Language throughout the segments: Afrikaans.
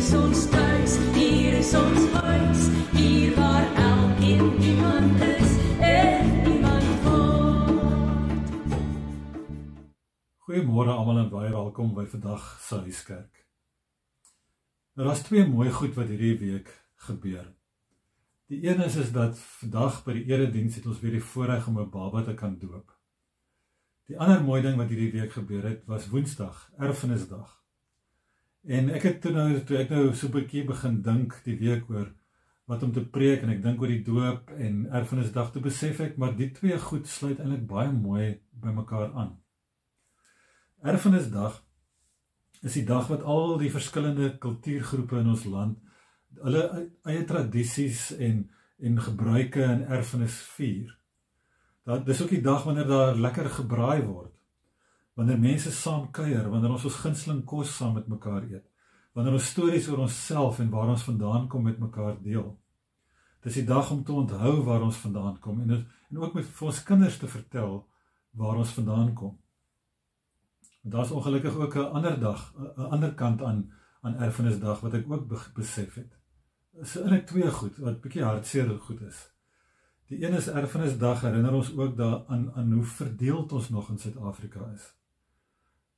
is ons thuis, hier is ons huis, hier waar elkeen iemand is en iemand word. Goeiemôre almal en baie welkom by vandag se huiskerk. Nou daar's twee mooi goed wat hierdie week gebeur. Die een is dat vandag by die erediens het ons weer die voorreg om 'n baba te kan doop. Die ander mooi ding wat hierdie week gebeur het, was Woensdag, Erfenisdag. En ek het toe ek so 'n bietjie begin dink die week oor wat om te preek, en ek dink oor die doop en Erfenisdag, toe besef ek, maar die twee goed sluit eintlik baie mooi by mekaar aan. Erfenisdag is die dag wat al die verskillende kultuurgroepe in ons land hulle eie tradisies en gebruike en erfenis vier. Dis ook die dag wanneer daar lekker gebraai word, wanneer mense saam kuier, wanneer ons gunsteling kos saam met mekaar eet, wanneer ons stories oor onsself en waar ons vandaan kom met mekaar deel. Dis die dag om te onthou waar ons vandaan kom en ook vir ons kinders te vertel waar ons vandaan kom. Daar is ongelukkig ook 'n ander dag, 'n ander kant aan Erfenisdag wat ek ook besef het. Is eintlik twee goed wat bietjie hartseer goed is. Die een is Erfenisdag herinner ons ook aan hoe verdeeld ons nog in Suid-Afrika is.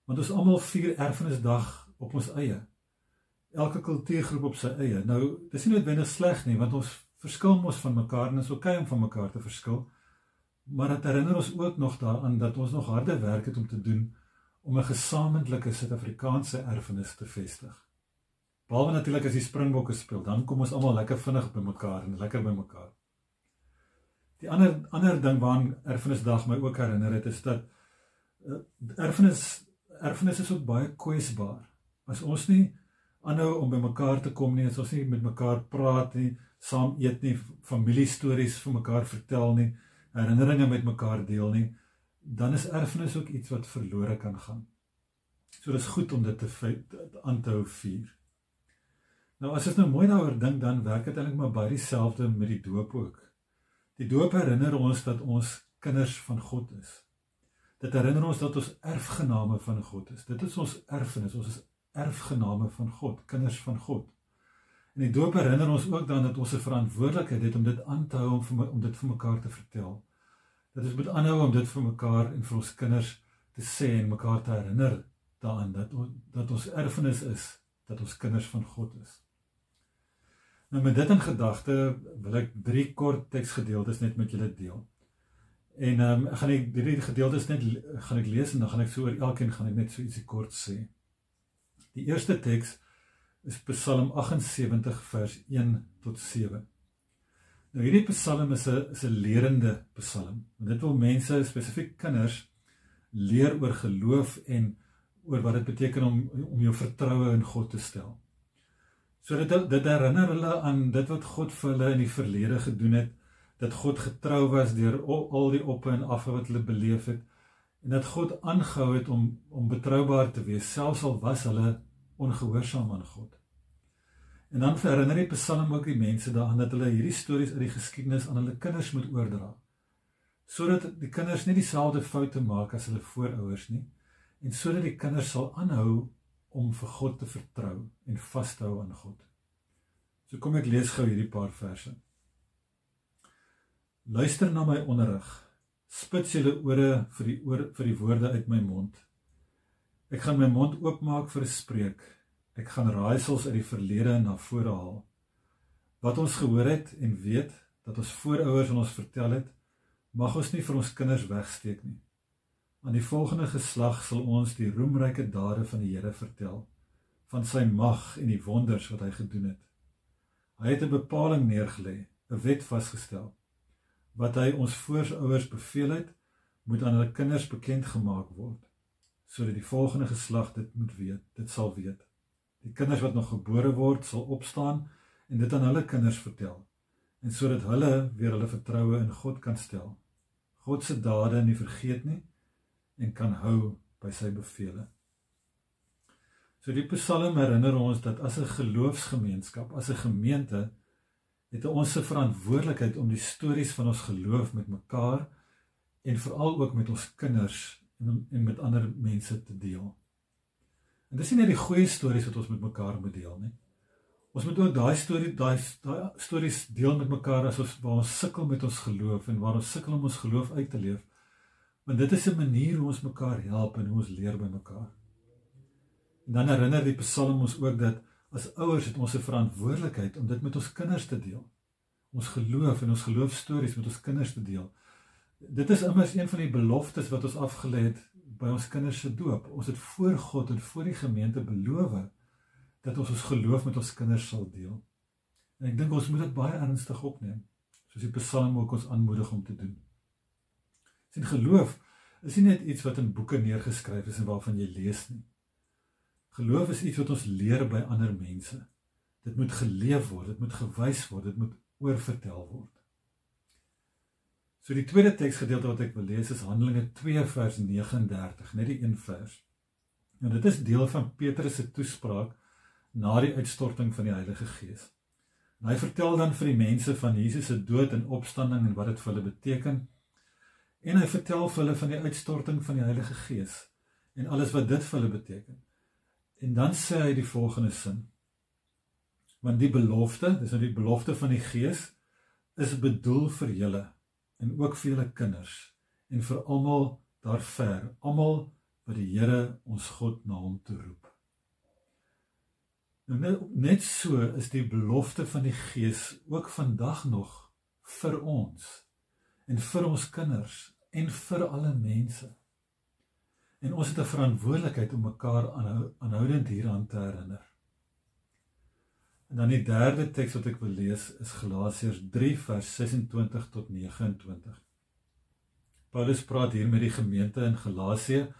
Want ons almal vier Erfenisdag op ons eie. Elke kultuurgroep op sy eie. Nou, dis nie noodwendig sleg nie, want ons verskil mos van mekaar en is okay om van mekaar te verskil. Maar dit herinner ons ook nog daaraan dat ons nog harde werk het om te doen om 'n gesamentlike Suid-Afrikaanse erfenis te vestig. Behalwe natuurlik as die Springbokke speel, dan kom ons almal lekker vinnig by mekaar en lekker by mekaar. Die ander ding waaraan Erfenisdag my ook herinner het, is dat erfenis is ook baie kwesbaar. As ons nie aanhou om by mekaar te kom nie, as ons nie met mekaar praat nie, saam eet nie, familiestories vir mekaar vertel nie, herinneringe met mekaar deel nie, dan is erfenis ook iets wat verlore kan gaan. So dis goed om dit aan te hou vier. Nou as ons nou mooi daaroor dink, dan werk dit eintlik maar baie dieselfde met die doop ook. Die doop herinner ons dat ons kinders van God is. Dit herinner ons dat ons erfgename van God is. Dit is ons erfenis, ons is erfgename van God, kinders van God. En die doop herinner ons ook dan dat ons 'n verantwoordelikheid het om dit aan te hou, om dit vir mekaar te vertel. Dat ons moet aanhou om dit vir mekaar en vir ons kinders te sê en mekaar te herinner daaraan dat ons erfenis is, dat ons kinders van God is. Nou met dit in gedagte wil ek 3 kort teksgedeeltes net met julle deel. En ek gaan die 3 gedeeltes net lees en dan gaan ek so oor elkeen net so ietsie kort sê. Die eerste teks is Psalm 78 vers 1 tot 7. Nou hierdie psalm is 'n lerende psalm. Dit wil mense, spesifiek kinders, leer oor geloof en oor wat dit beteken om jou vertroue in God te stel. So dit herinner hulle aan dit wat God vir hulle in die verlede gedoen het, dat God getrou was deur al die oppe en affe wat hulle beleef het, en dat God aangehou het om betroubaar te wees, selfs al was hulle ongehoorsaam aan God. En dan herinner die psalm ook die mense daaraan dat hulle hierdie stories uit die geskiedenis aan hulle kinders moet oordra, sodat die kinders nie dieselfde foute maak as hulle voorouers nie, en sodat die kinders sal aanhou om vir God te vertrou en vashou aan God. So kom ek lees gou hierdie paar verse. Luister na my onderrig, spits julle ore vir die woorde uit my mond. Ek gaan my mond oopmaak vir 'n spreek. Ek gaan raaisels uit die verlede na vore haal. Wat ons gehoor het en weet, dat ons voorouers aan ons vertel het, mag ons nie vir ons kinders wegsteek nie. Aan die volgende geslag sal ons die roemryke dade van die Here vertel, van sy mag en die wonders wat hy gedoen het. Hy het 'n bepaling neergelê, 'n wet vasgestel. Wat hy ons voorouers beveel het, moet aan hulle kinders bekend gemaak word, sodat die volgende geslag dit sal weet. Die kinders wat nog gebore word, sal opstaan en dit aan hulle kinders vertel, en sodat hulle weer hulle vertroue in God kan stel, God se dade nie vergeet nie, en kan hou by sy bevele. So die psalm herinner ons dat as 'n geloofsgemeenskap, as 'n gemeente, het ons 'n verantwoordelikheid om die stories van ons geloof met mekaar en veral ook met ons kinders en met ander mense te deel. En dis nie net die goeie stories wat ons met mekaar moet deel nie, Ons moet ook daai stories deel met mekaar as waar ons sukkel met ons geloof en waar ons sukkel om ons geloof uit te leef. Want dit is 'n manier hoe ons mekaar help en hoe ons leer by mekaar. En dan herinner die Psalm ons ook dat as ouers het ons 'n verantwoordelikheid om dit met ons kinders te deel. Ons geloof en ons geloofstories met ons kinders te deel. Dit is immers een van die beloftes wat ons afgelê het by ons kinders se doop. Ons het voor God en voor die gemeente beloof dat ons geloof met ons kinders sal deel. En ek dink ons moet dit baie ernstig opneem, soos die Psalm ook ons aanmoedig om te doen. En geloof is nie net iets wat in boeke neergeskryf is en waarvan jy lees nie. Geloof is iets wat ons leer by ander mense. Dit moet geleef word, dit moet gewys word, dit moet oorvertel word. So die tweede teksgedeelte wat ek wil lees is Handelinge 2 vers 39, net die een vers. En dit is deel van Petrus se toespraak na die uitstorting van die Heilige Gees. En hy vertel dan vir die mense van Jesus se dood en opstanding en wat dit vir hulle beteken. En hy vertel vir hulle van die uitstorting van die Heilige Gees en alles wat dit vir hulle beteken. En dan sê hy die volgende sin. Want die belofte, dis nou die belofte van die Gees, is bedoel vir julle en ook vir julle kinders en vir almal daar ver, almal wat die Here ons God na hom toe roep. Nou, net so is die belofte van die Gees ook vandag nog vir ons en vir ons kinders en vir alle mense. En ons het 'n verantwoordelikheid om mekaar aanhoudend hieraan te herinner. En dan die derde teks wat ek wil lees is Galasiërs 3 vers 26 tot 29. Paulus praat hier met die gemeente in Galasië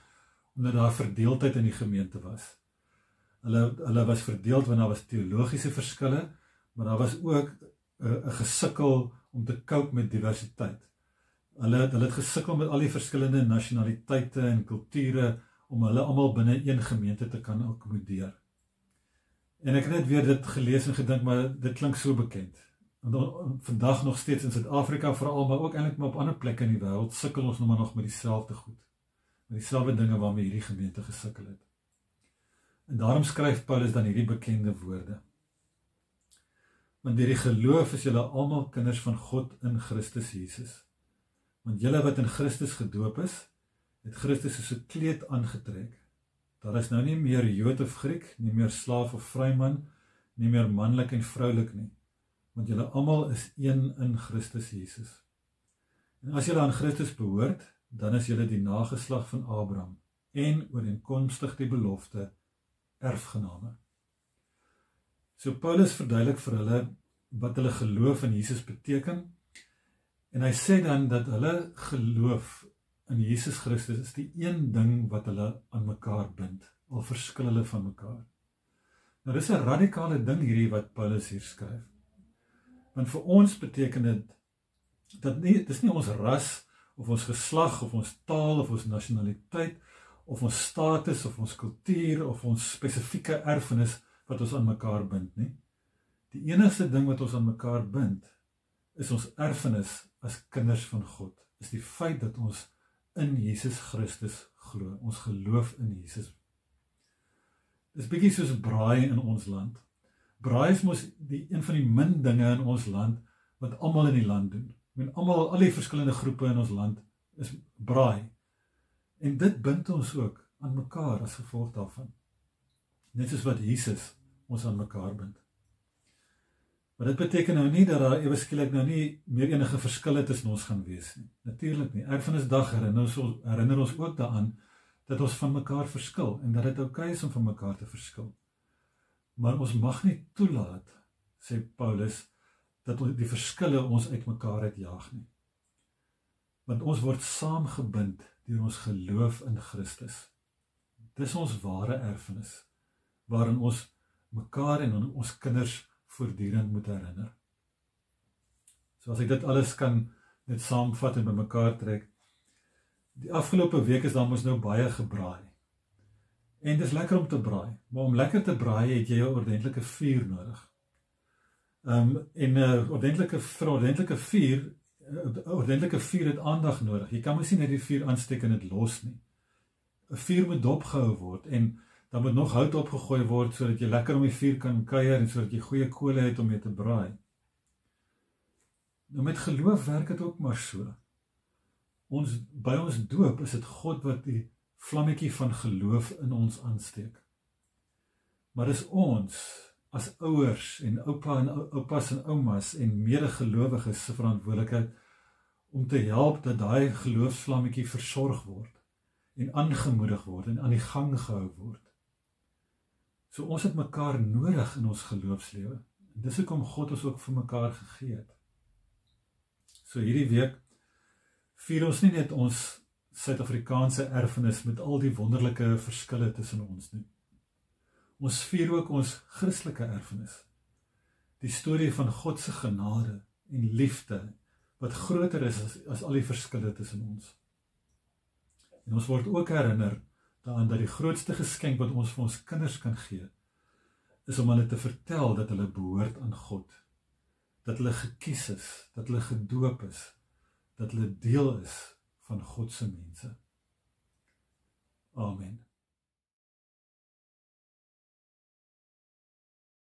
omdat daar verdeeldheid in die gemeente was. Hulle was verdeeld want daar was teologiese verskille, maar daar was ook 'n gesukkel om te cope met diversiteit. Hulle het gesukkel met al die verskillende nasionaliteite en kulture om hulle almal binne een gemeente te kan akkommodeer. En ek het net weer dit gelees en gedink, maar dit klink so bekend. Want vandag nog steeds in Suid-Afrika veral, maar ook eintlik maar op ander plekke in die wêreld sukkel ons nog met dieselfde goed. Met dieselfde dinge waarmee hierdie gemeente gesukkel het. En daarom skryf Paulus dan hierdie bekende woorde. Want deur die geloof is julle almal kinders van God in Christus Jesus. Want julle wat in Christus gedoop is, het Christus soos 'n kleed aangetrek. Daar is nou nie meer Jood of Griek, nie meer slaaf of vryman, nie meer manlik en vroulik nie. Want julle almal is een in Christus Jesus. En as julle aan Christus behoort, dan is julle die nageslag van Abraham en ooreenkomstig die belofte erfgename. So Paulus verduidelik vir hulle wat hulle geloof in Jesus beteken, en hy sê dan dat hulle geloof in Jesus Christus is die een ding wat hulle aan mekaar bind, al verskil hulle van mekaar. Nou dis 'n radikale ding hierdie wat Paulus hier skryf. Want vir ons beteken dit dat dis nie ons ras of ons geslag of ons taal of ons nasionaliteit of ons status of ons kultuur of ons spesifieke erfenis wat ons aan mekaar bind nie. Die enigste ding wat ons aan mekaar bind is ons erfenis as kinders van God. Is die feit dat ons in Jesus Christus glo. Ons geloof in Jesus. Dis bietjie soos braai in ons land. Braai is mos een van die min dinge in ons land wat almal in die land doen. Al die verskillende groepe in ons land is braai. En dit bind ons ook aan mekaar as gevolg daarvan. Net soos wat Jesus ons aan mekaar bind. Maar dit beteken nou nie dat daar ewe skielik nou nie meer enige verskille tussen ons gaan wees nie. Natuurlik nie. Erfenisdag herinner ons ook daaraan dat ons van mekaar verskil en dat dit oukei is om van mekaar te verskil. Maar ons mag nie toelaat, sê Paulus, dat die verskille ons uit mekaar uitjaag nie. Want ons word saamgebind deur ons geloof in Christus. Dis ons ware erfenis, waarin ons mekaar en ons kinders voortdurend moet herinner. So as ek dit alles kan net saamvat en by mekaar trek, die afgelope week is daar mos nou baie gebraai. En dis lekker om te braai, maar om lekker te braai het jy 'n ordentlike vuur nodig. Ordentlike vuur het aandag nodig. Jy kan mos nie net die vuur aansteek en dit los nie. 'n Vuur moet dopgehou word en Dan moet nog hout opgegooi word, sodat jy lekker om die vuur kan kuier, en sodat jy goeie kole het om mee te braai. Nou met geloof werk dit ook maar so. By ons doop is dit God wat die vlammetjie van geloof in ons aansteek. Maar is ons, as ouers en oupas en oumas en medegelowiges se verantwoordelikheid om te help dat daai geloofsvlammetjie versorg word en aangemoedig word en aan die gang gehou word. So ons het mekaar nodig in ons geloofslewe. En dis hoekom God ons ook vir mekaar gegee het. So hierdie week vier ons nie net ons Suid-Afrikaanse erfenis met al die wonderlike verskille tussen ons nie. Ons vier ook ons Christelike erfenis. Die storie van God se genade en liefde wat groter is as al die verskille tussen ons. En ons word ook herinner daaraan dat die grootste geskenk wat ons vir ons kinders kan gee, is om hulle te vertel dat hulle behoort aan God, dat hulle gekies is, dat hulle gedoop is, dat hulle deel is van God se mense. Amen.